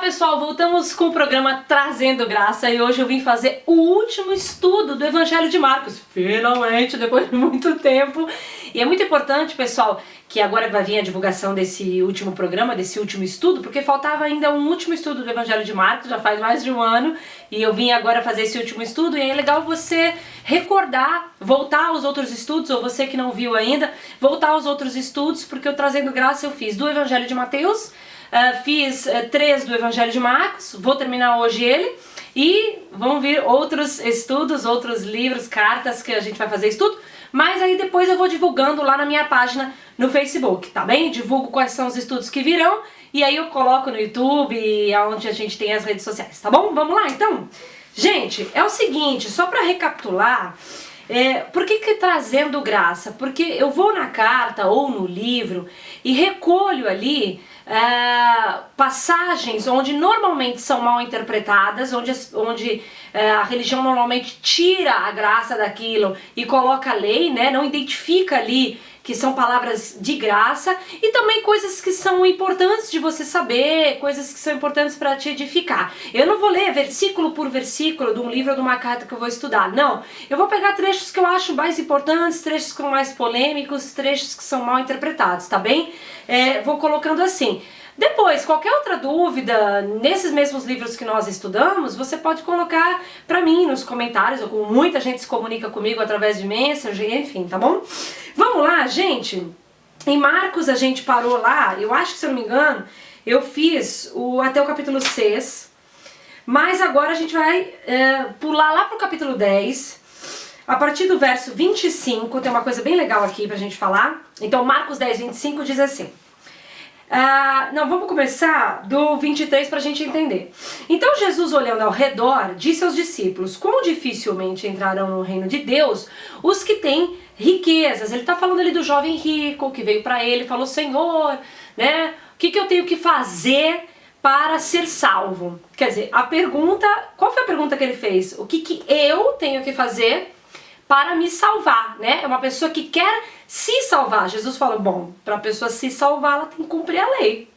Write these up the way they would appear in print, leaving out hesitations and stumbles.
pessoal, voltamos com o programa Trazendo Graça e hoje eu vim fazer o último estudo do Evangelho de Marcos, finalmente, depois de muito tempo. E é muito importante, pessoal, que agora vai vir a divulgação desse último programa, desse último estudo, porque faltava ainda um último estudo do Evangelho de Marcos, já faz mais de um ano, e eu vim agora fazer esse último estudo, e é legal você recordar, voltar aos outros estudos, ou você que não viu ainda, voltar aos outros estudos, porque o Trazendo Graça eu fiz do Evangelho de Mateus, fiz 3 do Evangelho de Marcos, vou terminar hoje ele, e vão vir outros estudos, outros livros, cartas que a gente vai fazer estudo, mas aí depois eu vou divulgando lá na minha página no Facebook, tá bem? Divulgo quais são os estudos que virão, e aí eu coloco no YouTube, onde a gente tem as redes sociais, tá bom? Vamos lá então? Gente, é o seguinte, só pra recapitular, por que trazendo graça? Porque eu vou na carta ou no livro e recolho ali passagens onde normalmente são mal interpretadas, onde a religião normalmente tira a graça daquilo e coloca a lei, né? Não identifica ali que são palavras de graça, e também coisas que são importantes de você saber, coisas que são importantes para te edificar. Eu não vou ler versículo por versículo de um livro ou de uma carta que eu vou estudar, não. Eu vou pegar trechos que eu acho mais importantes, trechos que são mais polêmicos, trechos que são mal interpretados, tá bem? Vou colocando assim. Depois, qualquer outra dúvida, nesses mesmos livros que nós estudamos, você pode colocar pra mim nos comentários, ou como muita gente se comunica comigo através de Messenger, enfim, tá bom? Vamos lá, gente. Em Marcos a gente parou lá, eu acho que, se eu não me engano, eu fiz até o capítulo 6, mas agora a gente vai pular lá pro capítulo 10, a partir do verso 25, tem uma coisa bem legal aqui pra gente falar. Então, Marcos 10, 25 diz assim... não, vamos começar do 23 para a gente entender. Então Jesus, olhando ao redor, disse aos discípulos: quão dificilmente entrarão no reino de Deus os que têm riquezas. Ele está falando ali do jovem rico que veio para ele e falou: Senhor, né, o que eu tenho que fazer para ser salvo? Quer dizer, a pergunta, qual foi a pergunta que ele fez? O que eu tenho que fazer para me salvar, né? É uma pessoa que quer se salvar. Jesus falou, bom, para a pessoa se salvar, ela tem que cumprir a lei.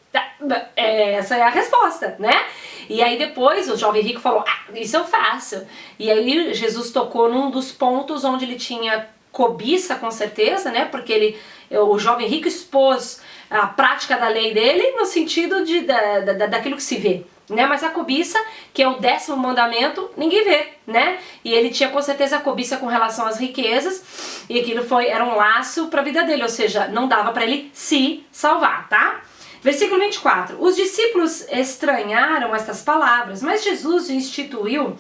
Essa é a resposta, né? E aí depois o jovem rico falou, isso eu faço. E aí Jesus tocou num dos pontos onde ele tinha cobiça, com certeza, né? Porque o jovem rico expôs a prática da lei dele no sentido daquilo que se vê, né? Mas a cobiça, que é o 10º mandamento, ninguém vê, né? E ele tinha com certeza a cobiça com relação às riquezas, e aquilo era um laço para a vida dele, ou seja, não dava para ele se salvar, tá? Versículo 24. Os discípulos estranharam estas palavras, mas Jesus insistiu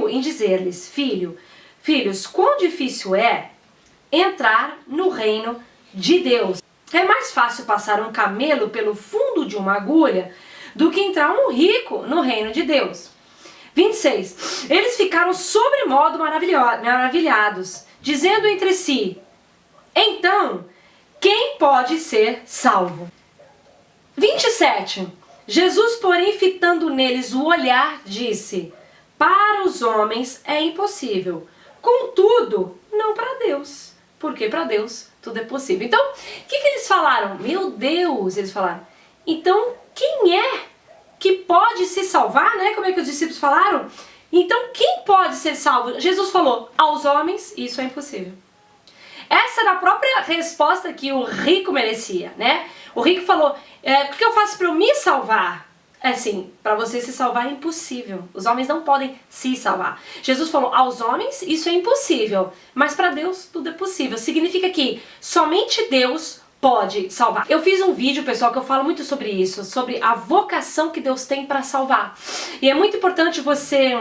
em dizer-lhes: filhos, quão difícil é entrar no reino de Deus. É mais fácil passar um camelo pelo fundo de uma agulha do que entrar um rico no reino de Deus. 26. Eles ficaram sobremodo maravilhados, dizendo entre si: então, quem pode ser salvo? 27. Jesus, porém, fitando neles o olhar, disse: para os homens é impossível, contudo, não para Deus, porque para Deus tudo é possível. Então, o que eles falaram? Meu Deus, eles falaram, então quem é que pode se salvar, né? Como é que os discípulos falaram? Então, quem pode ser salvo? Jesus falou, aos homens isso é impossível. Essa era a própria resposta que o rico merecia, né? O rico falou, o que eu faço para eu me salvar? Assim, para você se salvar é impossível. Os homens não podem se salvar. Jesus falou, aos homens isso é impossível, mas para Deus tudo é possível. Significa que somente Deus pode salvar. Eu fiz um vídeo, pessoal, que eu falo muito sobre isso, sobre a vocação que Deus tem para salvar. E é muito importante você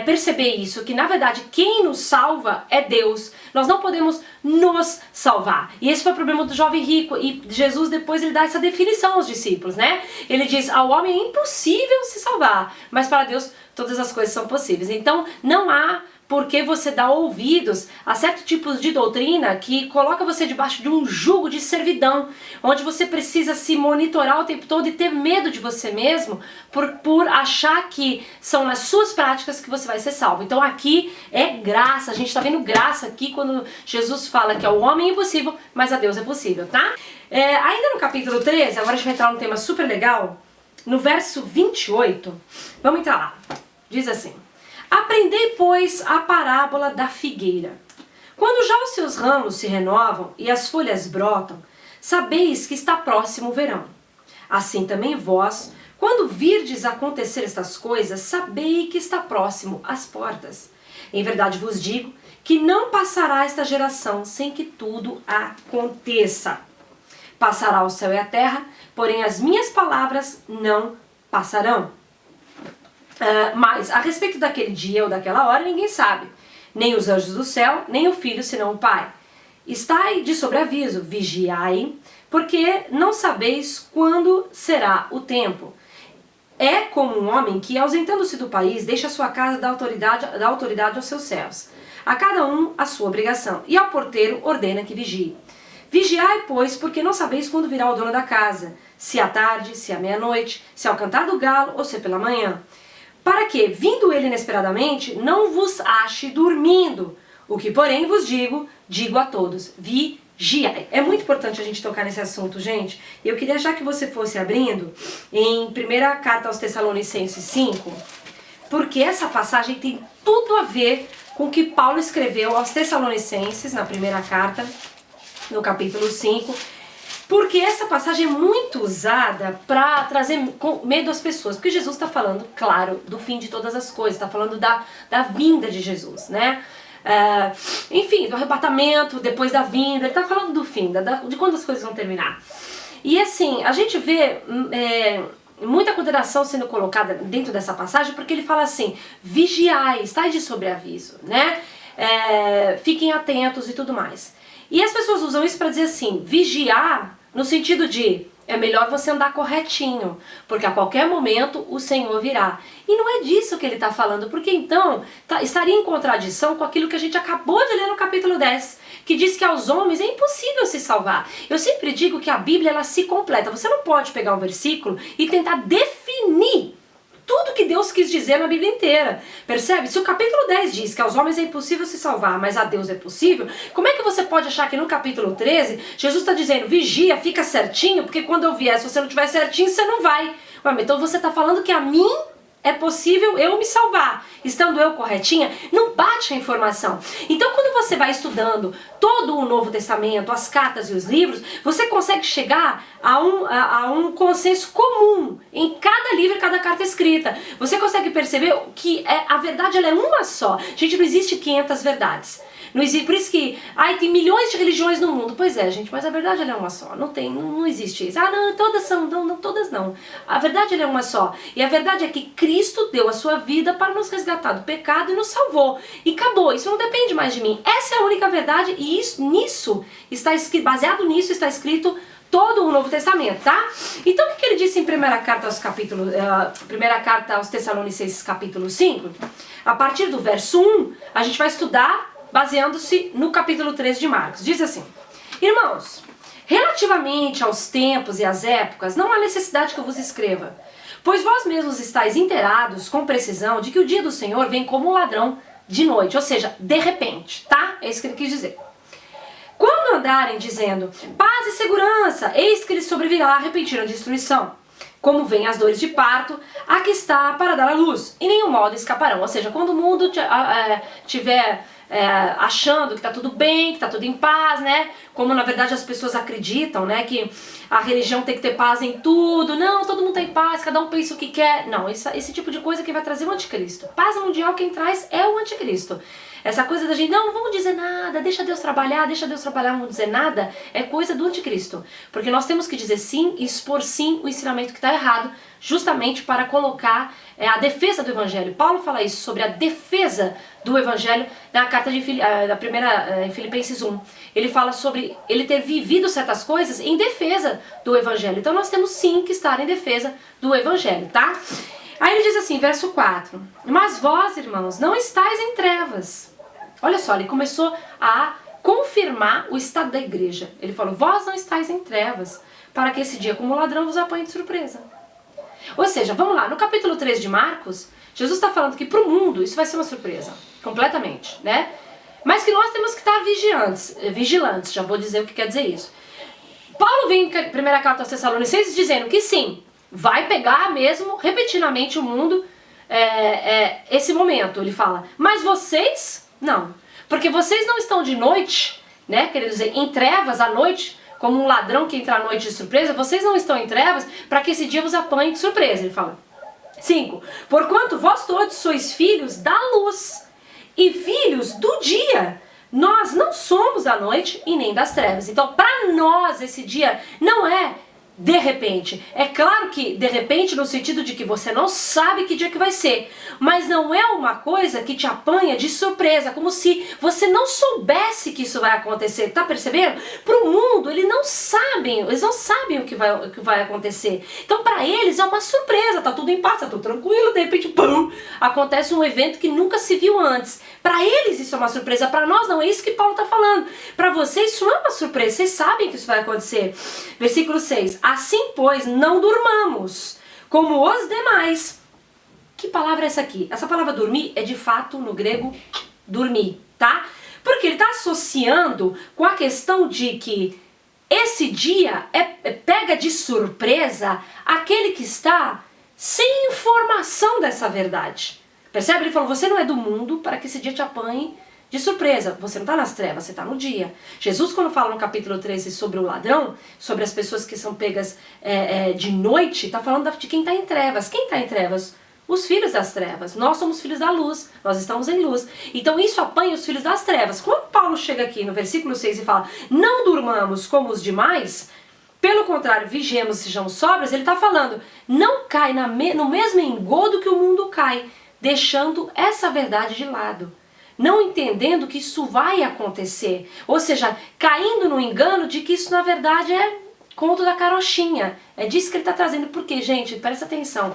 perceber isso, que na verdade quem nos salva é Deus. Nós não podemos nos salvar. E esse foi o problema do jovem rico. E Jesus depois ele dá essa definição aos discípulos, né? Ele diz, ao homem é impossível se salvar, mas para Deus todas as coisas são possíveis. Então não há porque você dá ouvidos a certos tipos de doutrina que coloca você debaixo de um jugo de servidão, onde você precisa se monitorar o tempo todo e ter medo de você mesmo por achar que são nas suas práticas que você vai ser salvo. Então aqui é graça, a gente está vendo graça aqui quando Jesus fala que ao homem é impossível, mas a Deus é possível, tá? Ainda no capítulo 13, agora a gente vai entrar num tema super legal. no verso 28, vamos entrar lá, diz assim: aprendei, pois, a parábola da figueira. Quando já os seus ramos se renovam e as folhas brotam, sabeis que está próximo o verão. Assim também vós, quando virdes acontecer estas coisas, sabei que está próximo às portas. Em verdade vos digo que não passará esta geração sem que tudo aconteça. Passará o céu e a terra, porém as minhas palavras não passarão. Mas a respeito daquele dia ou daquela hora, ninguém sabe. Nem os anjos do céu, nem o Filho, senão o Pai. Estai de sobreaviso, vigiai, porque não sabeis quando será o tempo. É como um homem que, ausentando-se do país, deixa a sua casa da autoridade aos seus servos, a cada um a sua obrigação, e ao porteiro ordena que vigie. Vigiai, pois, porque não sabeis quando virá o dono da casa, se à tarde, se à meia-noite, se ao cantar do galo ou se pela manhã. Para que, vindo ele inesperadamente, não vos ache dormindo. O que, porém, vos digo a todos, vigiai. É muito importante a gente tocar nesse assunto, gente. Eu queria já que você fosse abrindo em 1ª carta aos Tessalonicenses 5, porque essa passagem tem tudo a ver com o que Paulo escreveu aos Tessalonicenses, na 1ª carta, no capítulo 5, porque essa passagem é muito usada para trazer medo às pessoas, porque Jesus está falando, claro, do fim de todas as coisas, está falando da vinda de Jesus, né? Enfim, do arrebatamento, depois da vinda, ele está falando do fim, de quando as coisas vão terminar. E assim, a gente vê muita condenação sendo colocada dentro dessa passagem, porque ele fala assim, vigiai, estai de sobreaviso, né? Fiquem atentos e tudo mais. E as pessoas usam isso para dizer assim, vigiar no sentido de é melhor você andar corretinho, porque a qualquer momento o Senhor virá. E não é disso que ele está falando, porque então estaria em contradição com aquilo que a gente acabou de ler no capítulo 10, que diz que aos homens é impossível se salvar. Eu sempre digo que a Bíblia ela se completa. Você não pode pegar um versículo e tentar definir tudo que Deus quis dizer na Bíblia inteira. Percebe? Se o capítulo 10 diz que aos homens é impossível se salvar, mas a Deus é possível, como é que você pode achar que no capítulo 13, Jesus está dizendo, vigia, fica certinho, porque quando eu vier, se você não estiver certinho, você não vai. Ué, então você está falando que a mim é possível eu me salvar, estando eu corretinha? Não bate a informação. Então quando você vai estudando todo o Novo Testamento, as cartas e os livros, você consegue chegar a um consenso comum em cada livro e cada carta escrita. Você consegue perceber que a verdade ela é uma só. Gente, não existe 500 verdades. Não existe, por isso que tem milhões de religiões no mundo. Pois é, gente, mas a verdade ela é uma só. Não existe isso. Não, todas são. Não, todas não. A verdade ela é uma só. E a verdade é que Cristo deu a sua vida para nos resgatar do pecado e nos salvou. E acabou. Isso não depende mais de mim. Essa é a única verdade e nisso está escrito, baseado nisso está escrito todo o Novo Testamento, tá? Então o que ele disse em 1ª carta aos Tessalonicenses capítulo 5? A partir do verso 1, a gente vai estudar baseando-se no capítulo 13 de Marcos. Diz assim: irmãos, relativamente aos tempos e às épocas, não há necessidade que eu vos escreva, pois vós mesmos estáis inteirados com precisão de que o dia do Senhor vem como um ladrão de noite, ou seja, de repente, tá? É isso que ele quis dizer. Quando andarem dizendo paz e segurança, eis que lhes sobrevirá repentina destruição. Como vêm as dores de parto, aqui está para dar a luz, e nenhum modo escaparão. Ou seja, quando o mundo tiver achando que está tudo bem, que está tudo em paz, né? Como na verdade as pessoas acreditam, né? Que a religião tem que ter paz em tudo. Não, todo mundo tem paz, cada um pensa o que quer. Não, esse tipo de coisa que vai trazer o anticristo. Paz mundial quem traz é o anticristo. Essa coisa da gente, não vamos dizer nada, deixa Deus trabalhar, não vamos dizer nada, é coisa do anticristo. Porque nós temos que dizer sim e expor sim o ensinamento que está errado, justamente para colocar a defesa do Evangelho. Paulo fala isso sobre a defesa do Evangelho na carta da primeira em Filipenses 1. Ele fala sobre ele ter vivido certas coisas em defesa do Evangelho. Então nós temos sim que estar em defesa do Evangelho, tá? Aí ele diz assim, verso 4, mas vós, irmãos, não estáis em trevas. Olha só, ele começou a confirmar o estado da igreja. Ele falou, vós não estáis em trevas, para que esse dia como ladrão vos apanhe de surpresa. Ou seja, vamos lá, no capítulo 3 de Marcos, Jesus está falando que para o mundo isso vai ser uma surpresa, completamente, né? Mas que nós temos que estar vigilantes, já vou dizer o que quer dizer isso. Paulo vem em 1ª carta aos Tessalonicenses dizendo que sim, vai pegar mesmo, repetidamente, o mundo, esse momento. Ele fala, mas vocês, não. Porque vocês não estão de noite, né? Quer dizer, em trevas à noite, como um ladrão que entra à noite de surpresa, vocês não estão em trevas para que esse dia vos apanhe de surpresa. Ele fala. 5. Porquanto vós todos sois filhos da luz e filhos do dia. Nós não somos da noite e nem das trevas. Então, para nós, esse dia não é de repente. É claro que de repente no sentido de que você não sabe que dia que vai ser, mas não é uma coisa que te apanha de surpresa, como se você não soubesse que isso vai acontecer, tá percebendo? Pro mundo, eles não sabem o que vai acontecer. Então para eles é uma surpresa, tá tudo em paz, tá tudo tranquilo, de repente, pum, acontece um evento que nunca se viu antes. Para eles isso é uma surpresa, para nós não é isso que Paulo tá falando. Para vocês isso não é uma surpresa, vocês sabem que isso vai acontecer. Versículo 6. Assim, pois, não durmamos, como os demais. Que palavra é essa aqui? Essa palavra dormir é de fato, no grego, dormir, tá? Porque ele está associando com a questão de que esse dia pega de surpresa aquele que está sem informação dessa verdade. Percebe? Ele falou, você não é do mundo para que esse dia te apanhe de surpresa. Você não está nas trevas, você está no dia. Jesus, quando fala no capítulo 13 sobre o ladrão, sobre as pessoas que são pegas de noite, está falando de quem está em trevas. Quem está em trevas? Os filhos das trevas. Nós somos filhos da luz, nós estamos em luz. Então isso apanha os filhos das trevas. Quando Paulo chega aqui no versículo 6 e fala, não durmamos como os demais, pelo contrário, vigiemos e sejamos sóbrios, ele está falando, não cai no mesmo engodo que o mundo cai, deixando essa verdade de lado. Não entendendo que isso vai acontecer, ou seja, caindo no engano de que isso na verdade é conto da carochinha. É disso que ele está trazendo, porque, gente, presta atenção,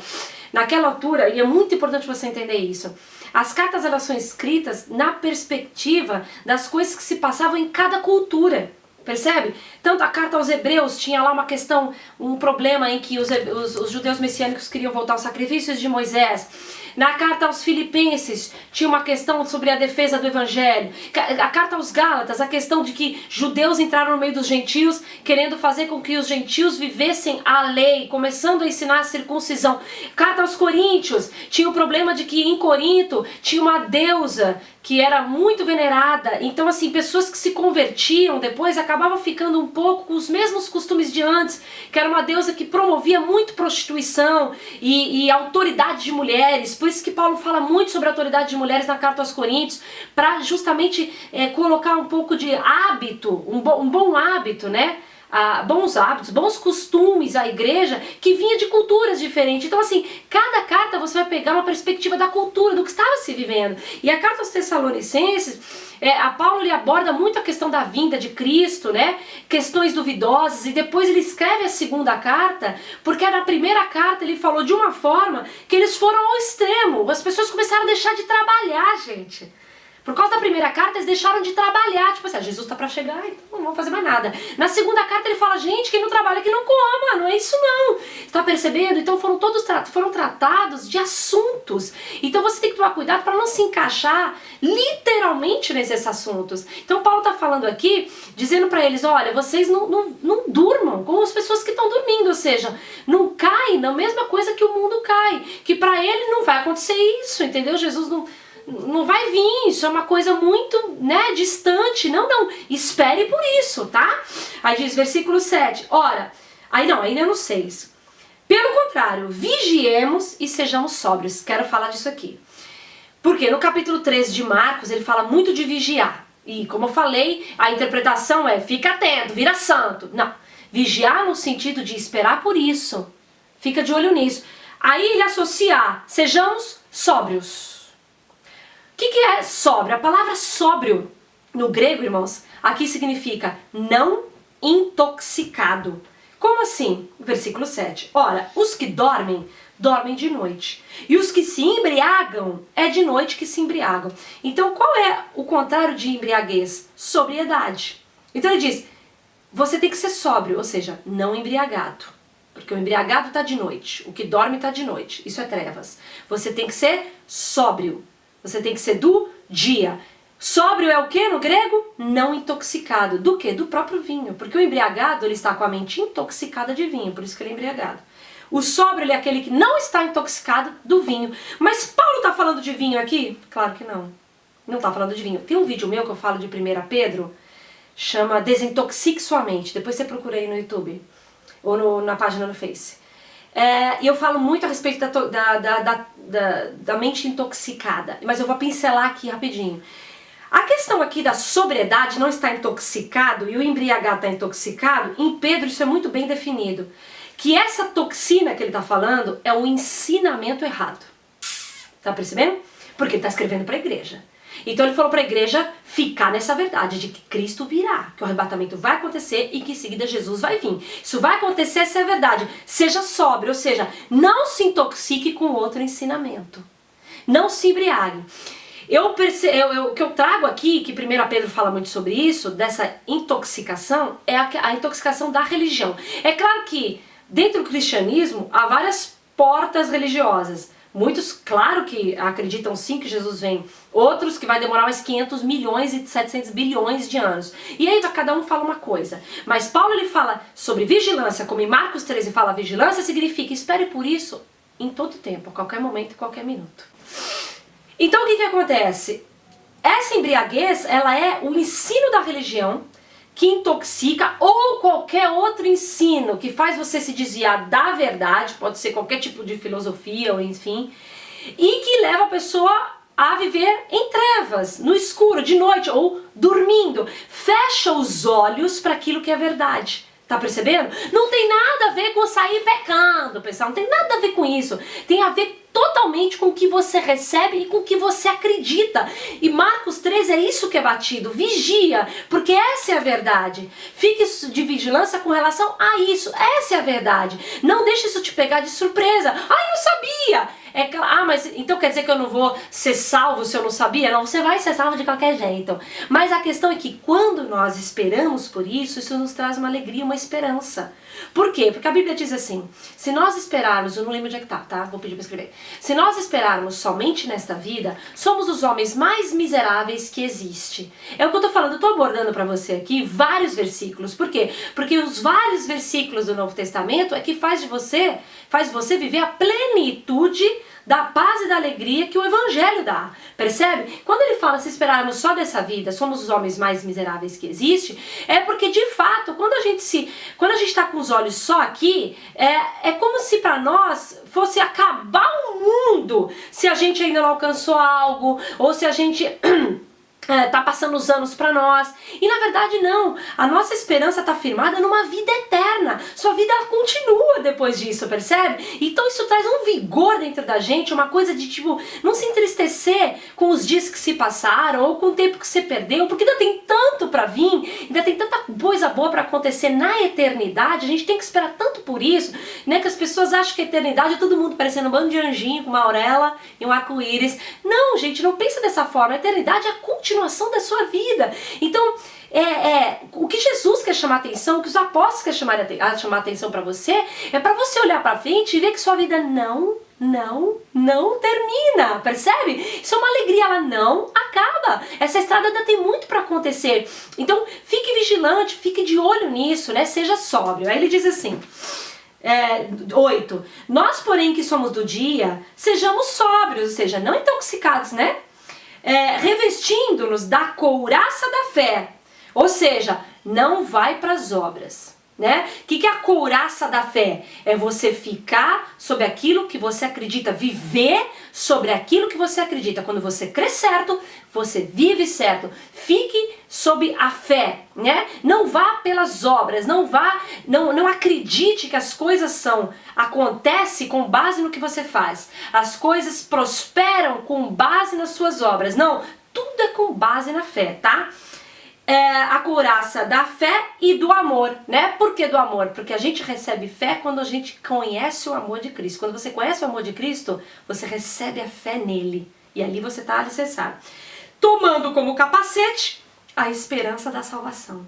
naquela altura, e é muito importante você entender isso, as cartas elas são escritas na perspectiva das coisas que se passavam em cada cultura. Percebe? Tanto a carta aos Hebreus tinha lá uma questão, um problema em que os judeus messiânicos queriam voltar aos sacrifícios de Moisés. Na carta aos Filipenses tinha uma questão sobre a defesa do Evangelho. A carta aos Gálatas, a questão de que judeus entraram no meio dos gentios, querendo fazer com que os gentios vivessem a lei, começando a ensinar a circuncisão. Carta aos Coríntios, tinha o problema de que em Corinto tinha uma deusa que era muito venerada. Então, assim, pessoas que se convertiam depois acabavam ficando um pouco com os mesmos costumes de antes, que era uma deusa que promovia muito prostituição e autoridade de mulheres. Por isso que Paulo fala muito sobre a autoridade de mulheres na carta aos Coríntios, para justamente colocar um pouco de hábito, um bom hábito, né? Bons hábitos, bons costumes à igreja que vinha de culturas diferentes. Então assim, cada carta você vai pegar uma perspectiva da cultura, do que estava se vivendo. E a carta aos Tessalonicenses, a Paulo ele aborda muito a questão da vinda de Cristo, né? Questões duvidosas, e depois ele escreve a segunda carta, porque na primeira carta ele falou de uma forma que eles foram ao extremo. As pessoas começaram a deixar de trabalhar, gente. Por causa da primeira carta, eles deixaram de trabalhar. Tipo assim, Jesus tá pra chegar, então não vamos fazer mais nada. Na segunda carta ele fala, gente, quem não trabalha, que não coma. Não é isso não. Está percebendo? Então foram tratados de assuntos. Então você tem que tomar cuidado para não se encaixar literalmente nesses assuntos. Então Paulo tá falando aqui, dizendo para eles, olha, vocês não durmam como as pessoas que estão dormindo. Ou seja, não caem na mesma coisa que o mundo cai. Que para ele não vai acontecer isso, entendeu? Jesus não vai vir, isso é uma coisa muito, né, distante. Não, espere por isso, tá? Aí diz versículo 7, ora, ainda no 6. Pelo contrário, vigiemos e sejamos sóbrios. Quero falar disso aqui. Porque no capítulo 13 de Marcos, ele fala muito de vigiar. E como eu falei, a interpretação é, fica atento, vira santo. Não, vigiar no sentido de esperar por isso. Fica de olho nisso. Aí ele associa, sejamos sóbrios. O que é sóbrio? A palavra sóbrio, no grego, irmãos, aqui significa não intoxicado. Como assim? Versículo 7. Ora, os que dormem, dormem de noite. E os que se embriagam, é de noite que se embriagam. Então, qual é o contrário de embriaguez? Sobriedade. Então ele diz, você tem que ser sóbrio, ou seja, não embriagado. Porque o embriagado está de noite, o que dorme está de noite. Isso é trevas. Você tem que ser sóbrio. Você tem que ser do dia. Sóbrio é o que no grego? Não intoxicado. Do que? Do próprio vinho. Porque o embriagado, ele está com a mente intoxicada de vinho, por isso que ele é embriagado. O sóbrio ele é aquele que não está intoxicado do vinho. Mas Paulo está falando de vinho aqui? Claro que não. Não está falando de vinho. Tem um vídeo meu que eu falo de 1 Pedro, chama Desintoxique Sua Mente. Depois você procura aí no YouTube ou na página no Face. E eu falo muito a respeito da mente intoxicada, mas eu vou pincelar aqui rapidinho. A questão aqui da sobriedade, não está intoxicado, e o embriagado está intoxicado, em Pedro isso é muito bem definido. Que essa toxina que ele está falando é o ensinamento errado. Tá percebendo? Porque ele está escrevendo para a igreja. Então ele falou para a igreja ficar nessa verdade de que Cristo virá, que o arrebatamento vai acontecer e que em seguida Jesus vai vir. Isso vai acontecer, essa é a verdade. Seja sóbrio, ou seja, não se intoxique com outro ensinamento. Não se embriague. O que eu trago aqui, que 1 Pedro fala muito sobre isso, dessa intoxicação, é a intoxicação da religião. É claro que dentro do cristianismo há várias portas religiosas. Muitos, claro que acreditam sim que Jesus vem. Outros que vai demorar mais 500 milhões e 700 bilhões de anos. E aí cada um fala uma coisa. Mas Paulo ele fala sobre vigilância, como em Marcos 13 fala vigilância, significa espere por isso em todo tempo, a qualquer momento e qualquer minuto. Então o que acontece? Essa embriaguez, ela é o ensino da religião que intoxica, ou qualquer outro ensino que faz você se desviar da verdade, pode ser qualquer tipo de filosofia ou enfim, e que leva a pessoa a viver em trevas, no escuro, de noite ou dormindo. Fecha os olhos para aquilo que é verdade. Tá percebendo? Não tem nada a ver com sair pecando, pessoal. Não tem nada a ver com isso. Tem a ver totalmente com o que você recebe e com o que você acredita. E Marcos 13 é isso que é batido. Vigia, porque essa é a verdade. Fique de vigilância com relação a isso. Essa é a verdade. Não deixe isso te pegar de surpresa. Ai, não sabia! Mas então quer dizer que eu não vou ser salvo se eu não sabia? Não, você vai ser salvo de qualquer jeito. Mas a questão é que quando nós esperamos por isso, isso nos traz uma alegria, uma esperança. Por quê? Porque a Bíblia diz assim, se nós esperarmos, eu não lembro onde é que tá? Vou pedir para escrever. Se nós esperarmos somente nesta vida, somos os homens mais miseráveis que existe. É o que eu tô falando, eu tô abordando para você aqui vários versículos. Por quê? Porque os vários versículos do Novo Testamento é que faz você viver a plenitude da paz e da alegria que o Evangelho dá. Percebe? Quando ele fala se esperarmos só dessa vida, somos os homens mais miseráveis que existe, é porque de fato, quando a gente está com os olhos só aqui, é como se para nós fosse acabar o mundo se a gente ainda não alcançou algo, ou se a gente tá passando os anos para nós. E na verdade não, a nossa esperança está firmada numa vida eterna. Sua vida ela continua depois disso, percebe? Então isso traz um vigor dentro da gente, uma coisa de tipo, não se entristecer com os dias que se passaram ou com o tempo que você perdeu, porque ainda tem tanto para vir, ainda tem tanta coisa boa para acontecer na eternidade. A gente tem que esperar tanto por isso, né, que as pessoas acham que a eternidade é todo mundo parecendo um bando de anjinho com uma auréola e um arco-íris. Não, gente, não pensa dessa forma. A eternidade é a continuação da sua vida. Então, o que Jesus quer chamar atenção, o que os apóstolos querem chamar atenção para você, é para você olhar para frente e ver que sua vida não termina, percebe? Isso é uma alegria, ela não acaba. Essa estrada ainda tem muito para acontecer. Então, fique vigilante, fique de olho nisso, né? Seja sóbrio. Aí ele diz assim, 8. Nós, porém, que somos do dia, sejamos sóbrios, ou seja, não intoxicados, né? Revestindo-nos da couraça da fé, ou seja, não vai para as obras, né? O que é a couraça da fé? É você ficar sobre aquilo que você acredita, viver sobre aquilo que você acredita. Quando você crê certo, você vive certo. Fique sob a fé, né? Não vá pelas obras, não acredite que as coisas acontecem com base no que você faz. As coisas prosperam com base nas suas obras. Não, tudo é com base na fé, tá? A couraça da fé e do amor, né? Por que do amor? Porque a gente recebe fé quando a gente conhece o amor de Cristo. Quando você conhece o amor de Cristo, você recebe a fé nele. E ali você está alicerçado. Tomando como capacete a esperança da salvação.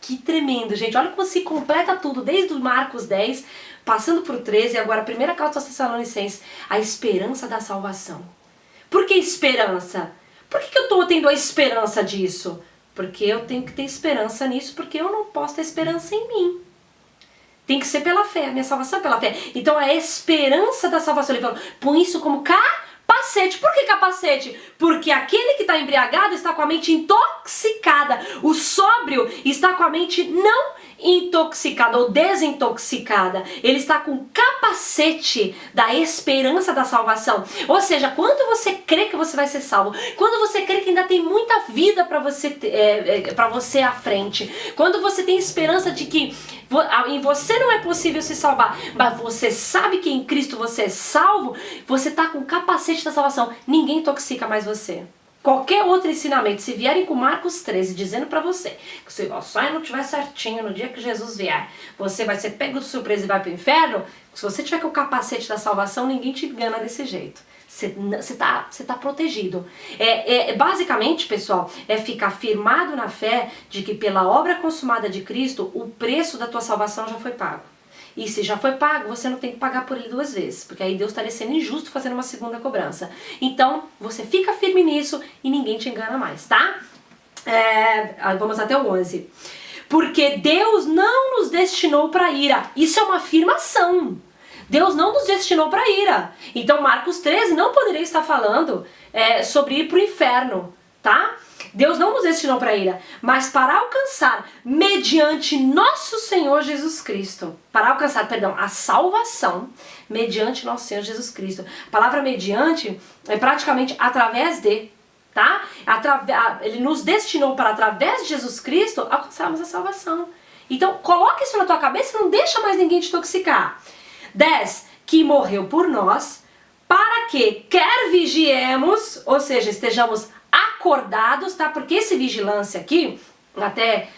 Que tremendo, gente. Olha como se completa tudo, desde o Marcos 10, passando por 13, e agora a primeira carta aos Tessalonicenses, a esperança da salvação. Por que esperança? Por que eu estou tendo a esperança disso? Porque eu tenho que ter esperança nisso, porque eu não posso ter esperança em mim. Tem que ser pela fé, a minha salvação é pela fé. Então a esperança da salvação, ele falou, põe isso como capacete. Por que capacete? Porque aquele que está embriagado está com a mente intoxicada. O sóbrio está com a mente não intoxicada ou desintoxicada. Ele está com o capacete da esperança da salvação. Ou seja, quando você crê que você vai ser salvo, quando você crê que ainda tem muita vida para você à frente, quando você tem esperança de que em você não é possível se salvar, mas você sabe que em Cristo você é salvo, você está com o capacete da salvação. Ninguém intoxica mais você. Qualquer outro ensinamento, se vierem com Marcos 13 dizendo pra você que se o sonho não estiver certinho no dia que Jesus vier, você vai ser pego de surpresa e vai pro inferno, se você tiver com o capacete da salvação, ninguém te engana desse jeito. Você tá protegido. Basicamente, pessoal, é ficar firmado na fé de que pela obra consumada de Cristo, o preço da tua salvação já foi pago. E se já foi pago, você não tem que pagar por ele 2 vezes, porque aí Deus estaria sendo injusto fazendo uma segunda cobrança. Então, você fica firme nisso e ninguém te engana mais, tá? Vamos até o 11. Porque Deus não nos destinou para ira. Isso é uma afirmação. Deus não nos destinou para ira. Então, Marcos 13 não poderia estar falando sobre ir para o inferno, tá? Deus não nos destinou para ira, mas para alcançar, mediante nosso Senhor Jesus Cristo, para alcançar, perdão, a salvação, mediante nosso Senhor Jesus Cristo. A palavra mediante é praticamente através de, tá? Ele nos destinou para, através de Jesus Cristo, alcançarmos a salvação. Então, coloca isso na tua cabeça e não deixa mais ninguém te intoxicar. 10. Que morreu por nós, para que quer vigiemos, ou seja, estejamos acordados, tá? Porque esse vigilância aqui, até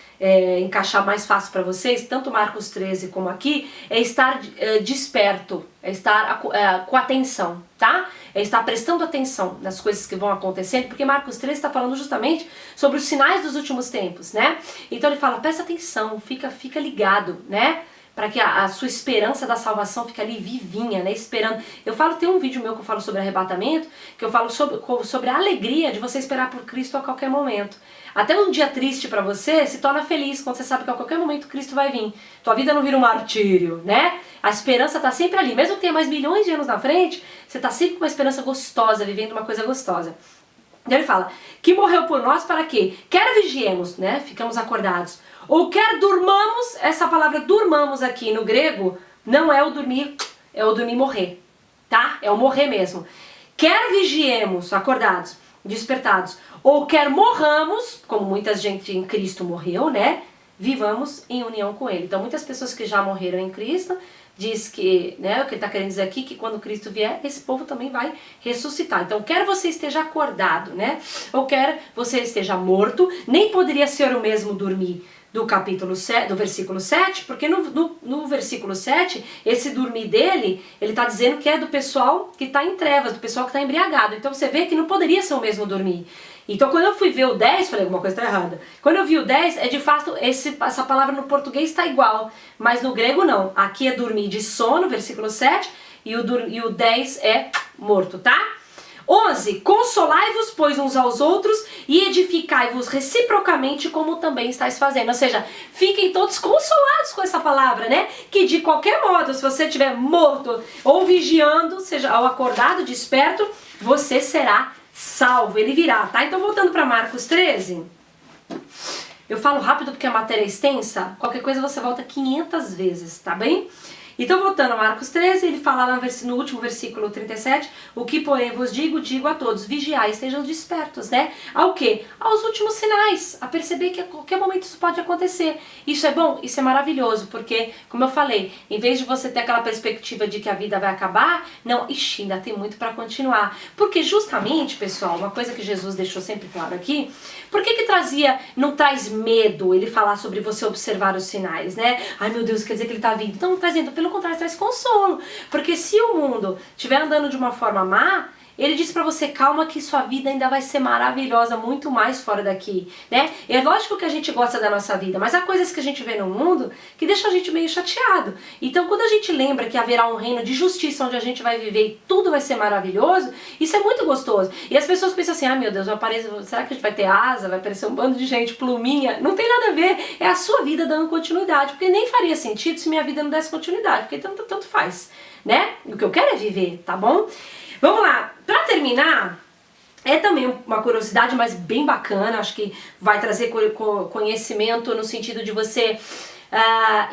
encaixar mais fácil para vocês, tanto Marcos 13 como aqui, é estar desperto, é estar com atenção, tá? É estar prestando atenção nas coisas que vão acontecendo, porque Marcos 13 está falando justamente sobre os sinais dos últimos tempos, né? Então ele fala, presta atenção, fica ligado, né? Para que a sua esperança da salvação fique ali vivinha, né, esperando. Tem um vídeo meu que eu falo sobre arrebatamento, que eu falo sobre a alegria de você esperar por Cristo a qualquer momento. Até um dia triste para você se torna feliz quando você sabe que a qualquer momento Cristo vai vir. Tua vida não vira um martírio, né? A esperança tá sempre ali. Mesmo que tenha mais milhões de anos na frente, você tá sempre com uma esperança gostosa, vivendo uma coisa gostosa. Então ele fala, que morreu por nós para quê? Quer vigiemos, né? Ficamos acordados. Ou quer durmamos, essa palavra durmamos aqui no grego, não é o dormir, é o dormir morrer, tá? É o morrer mesmo. Quer vigiemos, acordados, despertados, ou quer morramos, como muita gente em Cristo morreu, né? Vivamos em união com Ele. Então muitas pessoas que já morreram em Cristo, diz que, né, o que ele está querendo dizer aqui, que quando Cristo vier, esse povo também vai ressuscitar. Então, quer você esteja acordado, né, ou quer você esteja morto, nem poderia ser o mesmo dormir do capítulo 7, do versículo 7, porque no versículo 7, esse dormir dele, ele está dizendo que é do pessoal que está em trevas, do pessoal que está embriagado. Então, você vê que não poderia ser o mesmo dormir. Então, quando eu fui ver o 10, falei, alguma coisa está errada. Quando eu vi o 10, de fato, essa palavra no português está igual, mas no grego não. Aqui é dormir de sono, versículo 7, e o 10 é morto, tá? 11. Consolai-vos, pois, uns aos outros e edificai-vos reciprocamente, como também estáis fazendo. Ou seja, fiquem todos consolados com essa palavra, né? Que de qualquer modo, se você estiver morto ou vigiando, seja ou acordado, desperto, você será salvo, ele virá, tá? Então voltando para Marcos 13, eu falo rápido porque a matéria é extensa, qualquer coisa você volta 500 vezes, tá bem? Então voltando a Marcos 13, ele fala lá no último versículo 37, o que porém vos digo a todos, vigiai, estejam despertos, né? Ao quê? Aos últimos sinais, a perceber que a qualquer momento isso pode acontecer. Isso é bom? Isso é maravilhoso, porque, como eu falei, em vez de você ter aquela perspectiva de que a vida vai acabar, não, ixi, ainda tem muito para continuar. Porque justamente, pessoal, uma coisa que Jesus deixou sempre claro aqui, por que não traz medo ele falar sobre você observar os sinais, né? Ai meu Deus, quer dizer que ele tá vindo. Não, trazendo, pelo contrário, traz consolo. Porque se o mundo estiver andando de uma forma má, Ele diz pra você, calma que sua vida ainda vai ser maravilhosa, muito mais fora daqui, né? É lógico que a gente gosta da nossa vida, mas há coisas que a gente vê no mundo que deixam a gente meio chateado. Então quando a gente lembra que haverá um reino de justiça onde a gente vai viver e tudo vai ser maravilhoso, isso é muito gostoso. E as pessoas pensam assim, ah meu Deus, será que a gente vai ter asa, vai aparecer um bando de gente, pluminha? Não tem nada a ver, é a sua vida dando continuidade, porque nem faria sentido se minha vida não desse continuidade, porque tanto faz, né? O que eu quero é viver, tá bom? Vamos lá, pra terminar, é também uma curiosidade, mas bem bacana, acho que vai trazer conhecimento no sentido de você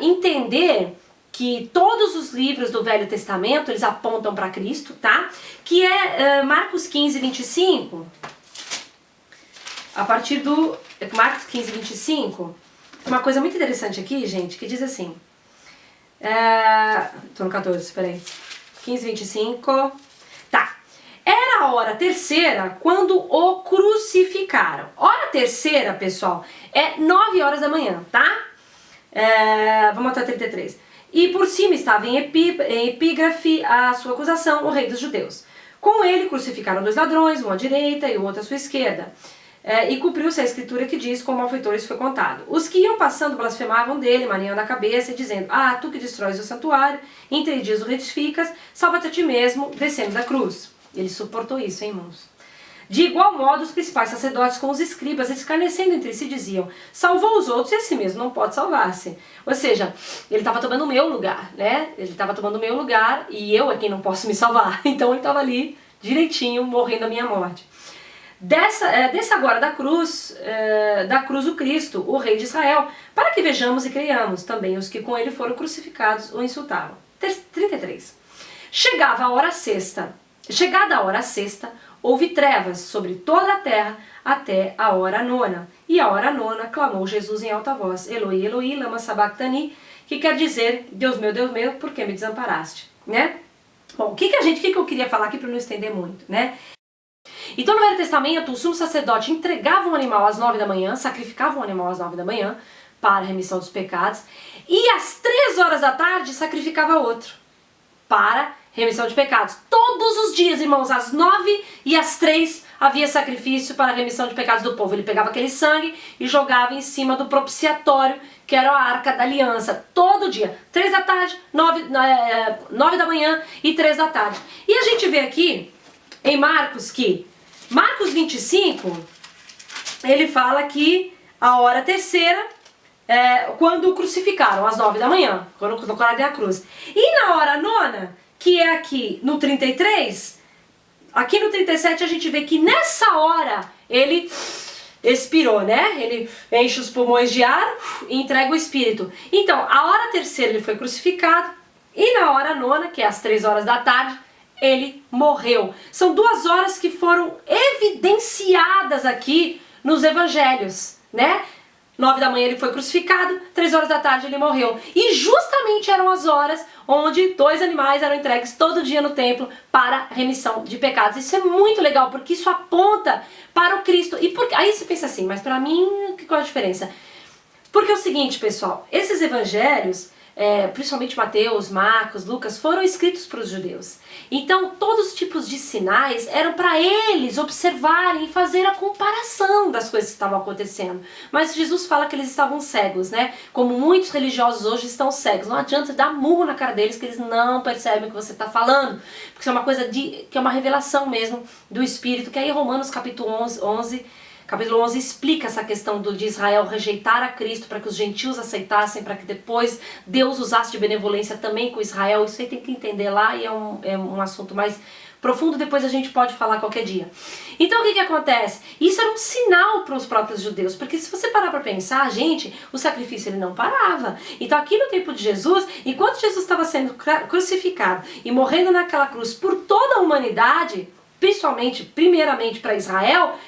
entender que todos os livros do Velho Testamento, eles apontam para Cristo, tá? Que é Marcos 15, 25, a partir do Marcos 15, 25, uma coisa muito interessante aqui, gente, que diz assim, tô no 14, peraí, 15, 25... Tá, era a hora terceira quando o crucificaram. Hora terceira, pessoal, é 9 horas da manhã, tá? Vamos até 33. E por cima estava em epígrafe a sua acusação, o rei dos judeus. Com ele crucificaram 2 ladrões, um à direita e o outro à sua esquerda. E cumpriu-se a escritura que diz, com malfeitores foi contado. Os que iam passando blasfemavam dele, maniando a cabeça e dizendo, ah, tu que destróis o santuário, em 3 dias o retificas, salva-te a ti mesmo, descendo da cruz. Ele suportou isso, hein, irmãos? De igual modo, os principais sacerdotes com os escribas, escarnecendo entre si, diziam, salvou os outros e a si mesmo não pode salvar-se. Ou seja, ele estava tomando o meu lugar, né? Ele estava tomando o meu lugar e eu é quem não posso me salvar. Então ele estava ali, direitinho, morrendo a minha morte. Desça agora da cruz o Cristo, o Rei de Israel, para que vejamos e creiamos. Também os que com ele foram crucificados o insultavam. 33. Chegada a hora sexta, houve trevas sobre toda a terra até a hora nona. E a hora nona clamou Jesus em alta voz, Eloi, Eloi, lama sabachthani, que quer dizer, Deus meu, por que me desamparaste? Né? Bom, o que eu queria falar aqui para não estender muito, né? Então no Velho Testamento, o sumo sacerdote entregava um animal às 9 da manhã, sacrificava um animal às 9 da manhã, para a remissão dos pecados, e às 3 horas da tarde sacrificava outro, para remissão de pecados. Todos os dias, irmãos, às 9 e às 3 havia sacrifício para a remissão de pecados do povo. Ele pegava aquele sangue e jogava em cima do propiciatório, que era a arca da aliança, todo dia. 3 da tarde, 9 da manhã e 3 da tarde. E a gente vê aqui, em Marcos 25, ele fala que a hora terceira, quando o crucificaram, às 9 da manhã, quando colocaram na cruz. E na hora nona, que é aqui no 33, aqui no 37 a gente vê que nessa hora ele expirou, né? Ele enche os pulmões de ar e entrega o espírito. Então, a hora terceira ele foi crucificado e na hora nona, que é às 3 horas da tarde, ele morreu. São 2 horas que foram evidenciadas aqui nos evangelhos, né? 9 da manhã ele foi crucificado, 3 horas da tarde ele morreu. E justamente eram as horas onde 2 animais eram entregues todo dia no templo para remissão de pecados. Isso é muito legal, porque isso aponta para o Cristo. E aí você pensa assim, mas para mim, qual é a diferença? Porque é o seguinte, pessoal, esses evangelhos, principalmente Mateus, Marcos, Lucas, foram escritos para os judeus. Então todos os tipos de sinais eram para eles observarem e fazer a comparação das coisas que estavam acontecendo. Mas Jesus fala que eles estavam cegos, né? Como muitos religiosos hoje estão cegos. Não adianta dar murro na cara deles que eles não percebem o que você está falando. Porque isso é uma coisa que é uma revelação mesmo do Espírito, que aí Romanos capítulo 11 explica essa questão de Israel rejeitar a Cristo para que os gentios aceitassem, para que depois Deus usasse de benevolência também com Israel. Isso aí tem que entender lá e é um assunto mais profundo, depois a gente pode falar qualquer dia. Então o que acontece? Isso era um sinal para os próprios judeus, porque se você parar para pensar, gente, o sacrifício ele não parava. Então aqui no tempo de Jesus, enquanto Jesus estava sendo crucificado e morrendo naquela cruz por toda a humanidade, primeiramente para Israel,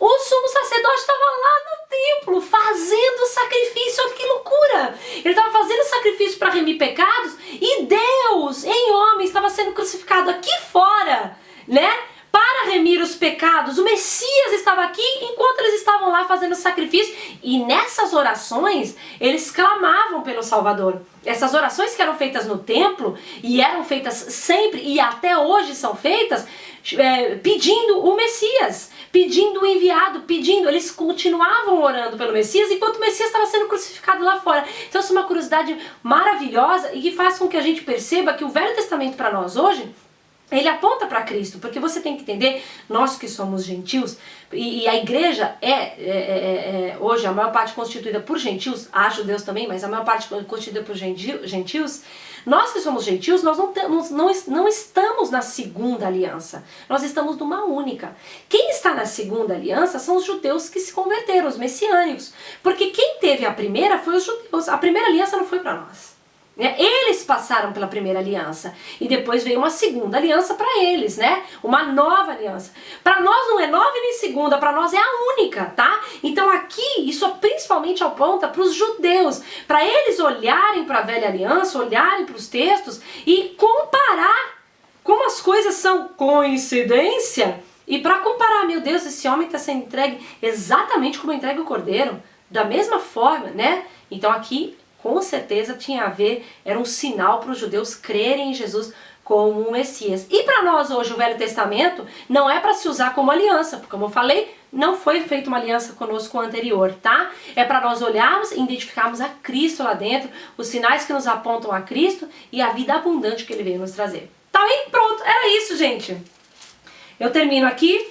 o sumo sacerdote estava lá no templo fazendo sacrifício. Olha que loucura! Ele estava fazendo sacrifício para remir pecados e Deus, em homem, estava sendo crucificado aqui fora, né? Para remir os pecados. O Messias estava aqui enquanto eles estavam lá fazendo sacrifício. E nessa nessas orações, eles clamavam pelo Salvador. Essas orações que eram feitas no templo, e eram feitas sempre, e até hoje são feitas, pedindo o Messias, pedindo o enviado, pedindo, eles continuavam orando pelo Messias, enquanto o Messias estava sendo crucificado lá fora. Então isso é uma curiosidade maravilhosa, e que faz com que a gente perceba que o Velho Testamento para nós hoje, ele aponta para Cristo, porque você tem que entender, nós que somos gentios, e a igreja hoje a maior parte constituída por gentios, há judeus também, mas a maior parte constituída por gentios, nós que somos gentios, nós não estamos na segunda aliança, nós estamos numa única. Quem está na segunda aliança são os judeus que se converteram, os messiânicos, porque quem teve a primeira foi os judeus, a primeira aliança não foi para nós. Eles passaram pela primeira aliança e depois veio uma segunda aliança para eles, né? Uma nova aliança. Para nós não é nova e nem segunda, para nós é a única, tá? Então aqui isso principalmente aponta para os judeus, para eles olharem para a velha aliança, olharem para os textos e comparar como as coisas são coincidência. E para comparar, meu Deus, esse homem está sendo entregue exatamente como entrega o cordeiro, da mesma forma, né? Então aqui com certeza tinha a ver, era um sinal para os judeus crerem em Jesus como um Messias. E para nós hoje o Velho Testamento não é para se usar como aliança, porque como eu falei, não foi feita uma aliança conosco anterior, tá? É para nós olharmos e identificarmos a Cristo lá dentro, os sinais que nos apontam a Cristo e a vida abundante que Ele veio nos trazer. Tá aí? Pronto, era isso, gente. Eu termino aqui.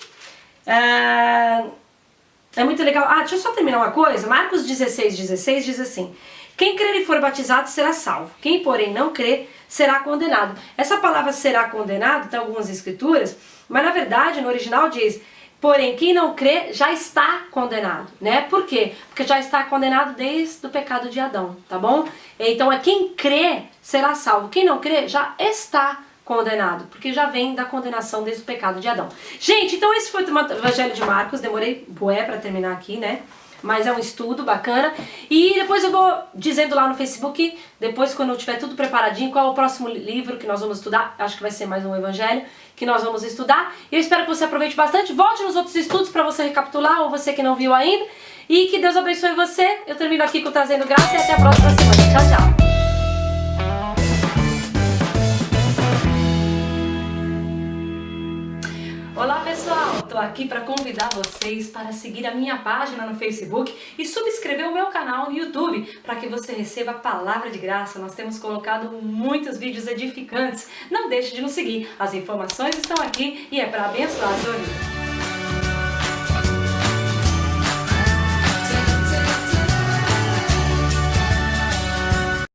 É muito legal. Deixa eu só terminar uma coisa. Marcos 16:16 diz assim: quem crer e for batizado será salvo. Quem, porém, não crer será condenado. Essa palavra será condenado, tem algumas escrituras, mas na verdade no original diz: porém, quem não crê já está condenado, né? Por quê? Porque já está condenado desde o pecado de Adão, tá bom? Então quem crê será salvo. Quem não crê já está condenado, porque já vem da condenação desde o pecado de Adão. Gente, então esse foi o Evangelho de Marcos. Demorei bué para terminar aqui, né? Mas é um estudo bacana. E depois eu vou dizendo lá no Facebook, depois quando eu tiver tudo preparadinho, qual é o próximo livro que nós vamos estudar. Acho que vai ser mais um evangelho que nós vamos estudar. E eu espero que você aproveite bastante. Volte nos outros estudos para você recapitular, ou você que não viu ainda. E que Deus abençoe você. Eu termino aqui com Trazendo Graça e até a próxima semana. Tchau, tchau. Olá pessoal, estou aqui para convidar vocês para seguir a minha página no Facebook e subscrever o meu canal no YouTube para que você receba a palavra de graça. Nós temos colocado muitos vídeos edificantes. Não deixe de nos seguir, as informações estão aqui e é para abençoar a sua vida.